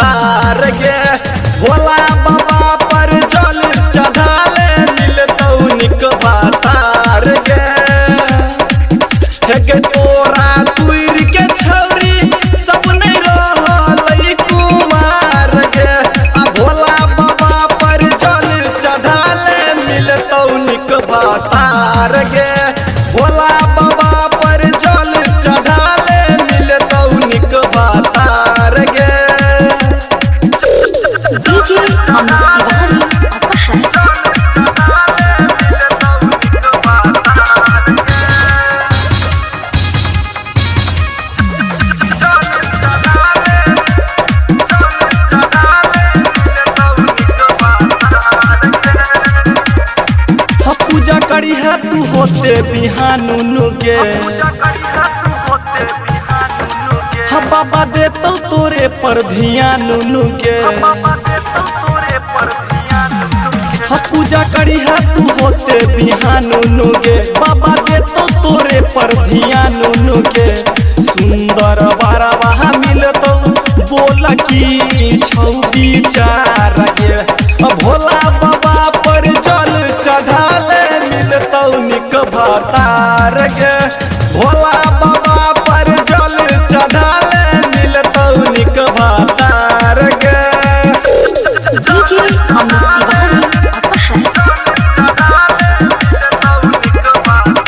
भातार गे भोला बाबा पर जल चढ़ाले मिलतौ निक भातार गे हे तोरा तुर के छौरी सब नहीं रहलै कुमार गे आ भोला बाबा पर जल चढ़ाले मिलतौ निक भातार गे भोला बाबा पर जल चढ़ाले मिलतौ निक भातार गे डीजे अमित तिवारी पूजा करी है तू होते बिहानुनु गे हा बाबा देतौ तोरे पर ध्यानुनु गे हा पूजा करी है तू होते बिहानुनु गे बाबा देतौ तोरे पर ध्यानुनु गे सुंदर बारवा मिलतौ बोल की छौ विचार गे भोला बाबा पर जल चढ़ाले मिलतौ निक भातार गे भोला बाबा पर जल चढ़ाले मिलतौ निक भातार गे डीजे अमित तिवारी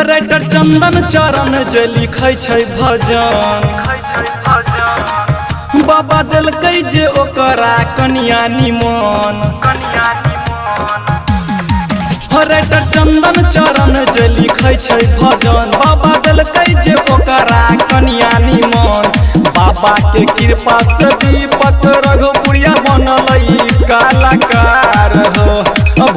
राइटर चंदन चरण जे लिखै छै भजन बाबा देलकै जे ओकरा कन्या निमन राइटर चंदन चरण जे लिखै छै भजन बाबा देलकै जे ओकरा कन्या निमन बाबा के कृपा से दीपक रघुपुरिया बनलै कलाकार हो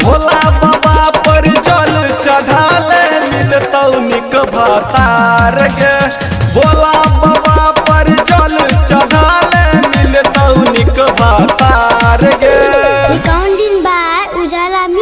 भोला बाबा पर जल चढ़ाले मिलतौ निक भातार गे